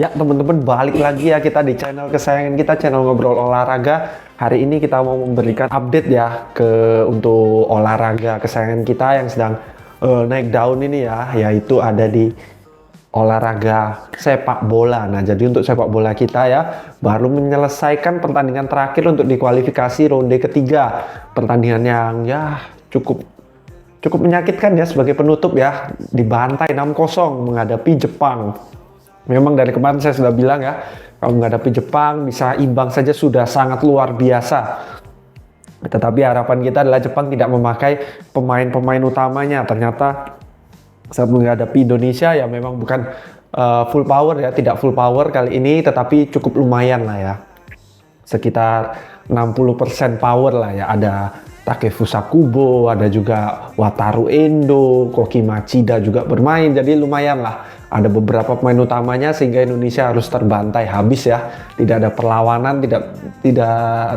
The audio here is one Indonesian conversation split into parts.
Ya teman-teman, balik lagi ya kita di channel kesayangan kita, channel Ngobrol Olahraga. Hari ini kita mau memberikan update ya untuk olahraga kesayangan kita yang sedang naik daun ini ya, yaitu ada di olahraga sepak bola. Nah, jadi untuk sepak bola kita ya baru menyelesaikan pertandingan terakhir untuk di kualifikasi ronde ketiga. Pertandingan yang ya cukup menyakitkan ya sebagai penutup ya, dibantai 6-0 menghadapi Jepang. Memang dari kemarin saya sudah bilang ya, kalau menghadapi Jepang bisa imbang saja sudah sangat luar biasa. Tetapi harapan kita adalah Jepang tidak memakai pemain-pemain utamanya. Ternyata saat menghadapi Indonesia ya memang bukan full power ya, tidak full power kali ini, tetapi cukup lumayan lah ya. Sekitar 60% power lah ya. Ada Takefusa Kubo, ada juga Wataru Endo, Koki Machida juga bermain, jadi lumayan lah. Ada beberapa pemain utamanya sehingga Indonesia harus terbantai habis ya. Tidak ada perlawanan, tidak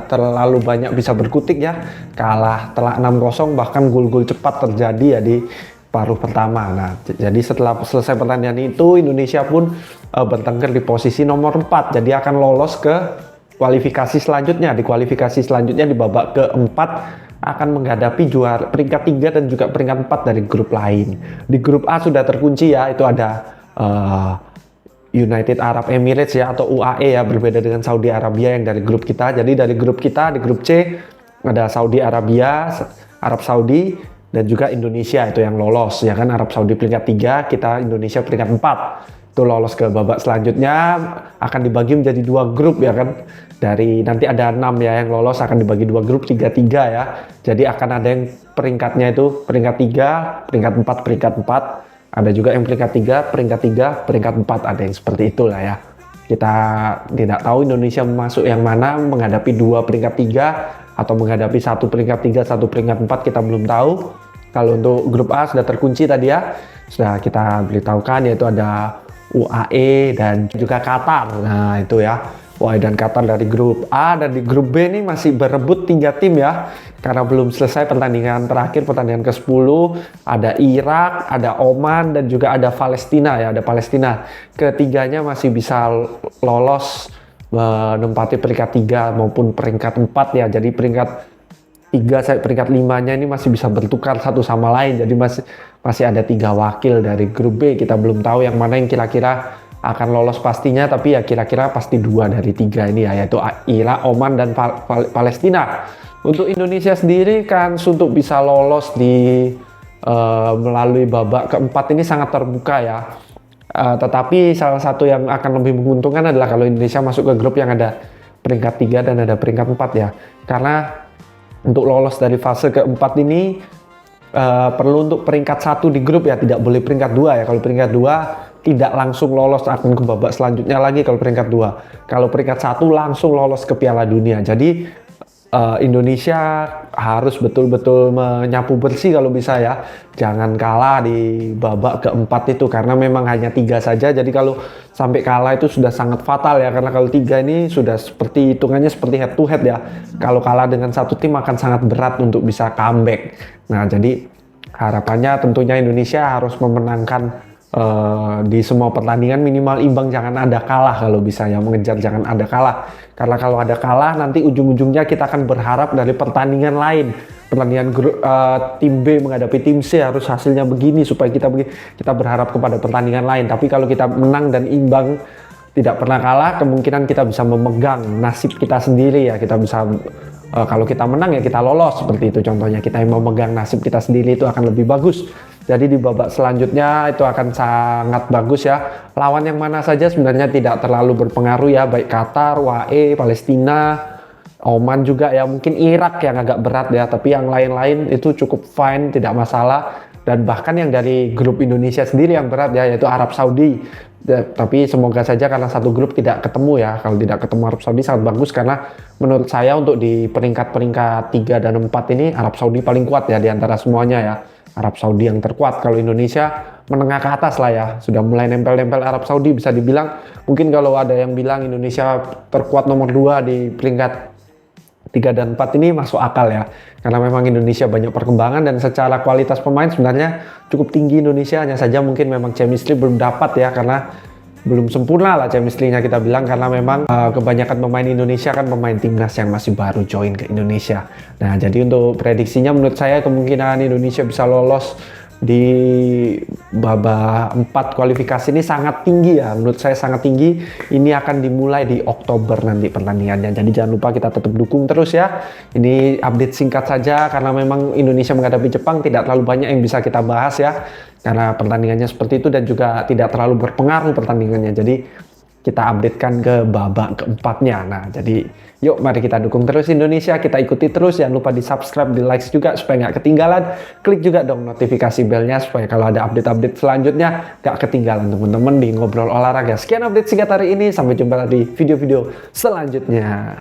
terlalu banyak bisa berkutik ya. Kalah telak 6-0, bahkan gol-gol cepat terjadi ya di paruh pertama. Nah, jadi setelah selesai pertandingan itu Indonesia pun bertengger di posisi nomor 4. Jadi akan lolos ke kualifikasi selanjutnya. Di kualifikasi selanjutnya di babak keempat akan menghadapi juara peringkat 3 dan juga peringkat 4 dari grup lain. Di grup A sudah terkunci ya, itu ada United Arab Emirates ya, atau UAE ya, berbeda dengan Saudi Arabia yang dari grup kita. Jadi dari grup kita, di grup C ada Saudi Arabia, Arab Saudi, dan juga Indonesia itu yang lolos ya kan. Arab Saudi peringkat 3, kita Indonesia peringkat 4. Itu lolos ke babak selanjutnya, akan dibagi menjadi 2 grup ya kan. Dari nanti ada 6 ya yang lolos, akan dibagi 2 grup 3-3 ya. Jadi akan ada yang peringkatnya itu peringkat 3, peringkat 4, peringkat 4. Ada juga yang peringkat 3, peringkat 3, peringkat 4, ada yang seperti itulah ya. Kita tidak tahu Indonesia masuk yang mana, menghadapi 2 peringkat 3 atau menghadapi 1 peringkat 3, 1 peringkat 4, kita belum tahu. Kalau untuk grup A sudah terkunci tadi ya, sudah kita beritahukan, yaitu ada UAE dan juga Qatar. Nah itu ya, UAE dan Qatar dari grup A. Dan di grup B ini masih berebut 3 tim ya, karena belum selesai pertandingan terakhir, pertandingan ke-10. Ada Irak, ada Oman, dan juga ada Palestina ya, ada Palestina. Ketiganya masih bisa lolos menempati peringkat 3 maupun peringkat 4 ya. Jadi peringkat 3 sampai peringkat 5-nya ini masih bisa bertukar satu sama lain. Jadi masih ada 3 wakil dari grup B. Kita belum tahu yang mana yang kira-kira akan lolos pastinya, tapi ya kira-kira pasti 2 dari 3 ini ya, yaitu Irak, Oman, dan Palestina. Untuk Indonesia sendiri kan untuk bisa lolos di melalui babak keempat ini sangat terbuka ya. Tetapi salah satu yang akan lebih menguntungkan adalah kalau Indonesia masuk ke grup yang ada peringkat 3 dan ada peringkat 4 ya. Karena untuk lolos dari fase keempat ini perlu untuk peringkat 1 di grup ya, tidak boleh peringkat 2 ya. Kalau peringkat 2 tidak langsung lolos, akan ke babak selanjutnya lagi kalau peringkat 2. Kalau peringkat 1 langsung lolos ke Piala Dunia. Jadi Indonesia harus betul-betul menyapu bersih kalau bisa ya. Jangan kalah di babak keempat itu, karena memang hanya 3 saja. Jadi kalau sampai kalah itu sudah sangat fatal ya, karena kalau 3 ini sudah seperti hitungannya seperti head to head ya. Kalau kalah dengan satu tim akan sangat berat untuk bisa comeback. Nah jadi harapannya tentunya Indonesia harus memenangkan di semua pertandingan, minimal imbang, jangan ada kalah kalau bisa ya, mengejar jangan ada kalah. Karena kalau ada kalah nanti ujung-ujungnya kita akan berharap dari pertandingan lain, pertandingan tim B menghadapi tim C harus hasilnya begini supaya kita berharap kepada pertandingan lain. Tapi kalau kita menang dan imbang, tidak pernah kalah, kemungkinan kita bisa memegang nasib kita sendiri ya. Kita bisa kalau kita menang ya kita lolos, seperti itu contohnya. Kita yang memegang nasib kita sendiri itu akan lebih bagus. Jadi di babak selanjutnya itu akan sangat bagus ya. Lawan yang mana saja sebenarnya tidak terlalu berpengaruh ya, baik Qatar, UAE, Palestina, Oman juga ya, mungkin Irak yang agak berat ya, tapi yang lain-lain itu cukup fine, tidak masalah. Dan bahkan yang dari grup Indonesia sendiri yang berat ya, yaitu Arab Saudi. Tapi semoga saja karena satu grup tidak ketemu ya. Kalau tidak ketemu Arab Saudi sangat bagus, karena menurut saya untuk di peringkat-peringkat 3 dan 4 ini Arab Saudi paling kuat ya di antara semuanya ya. Arab Saudi yang terkuat. Kalau Indonesia menengah ke atas lah ya, sudah mulai nempel-nempel Arab Saudi bisa dibilang. Mungkin kalau ada yang bilang Indonesia terkuat nomor 2 di peringkat 3 dan 4 ini masuk akal ya, karena memang Indonesia banyak perkembangan dan secara kualitas pemain sebenarnya cukup tinggi Indonesia, hanya saja mungkin memang chemistry belum dapat ya, karena belum sempurna lah chemistry-nya kita bilang, karena memang kebanyakan pemain Indonesia kan pemain timnas yang masih baru join ke Indonesia. Nah, jadi untuk prediksinya menurut saya kemungkinan Indonesia bisa lolos di babak 4 kualifikasi ini sangat tinggi ya, menurut saya sangat tinggi. Ini akan dimulai di Oktober nanti pertandingannya, jadi jangan lupa kita tetap dukung terus ya. Ini update singkat saja karena memang Indonesia menghadapi Jepang, tidak terlalu banyak yang bisa kita bahas ya, karena pertandingannya seperti itu dan juga tidak terlalu berpengaruh pertandingannya, jadi kita updatekan ke babak keempatnya. Nah, jadi yuk mari kita dukung terus Indonesia, kita ikuti terus, jangan lupa di subscribe, di like juga supaya nggak ketinggalan, klik juga dong notifikasi belnya supaya kalau ada update-update selanjutnya nggak ketinggalan teman-teman di Ngobrol Olahraga. Sekian update singkat hari ini, sampai jumpa di video-video selanjutnya.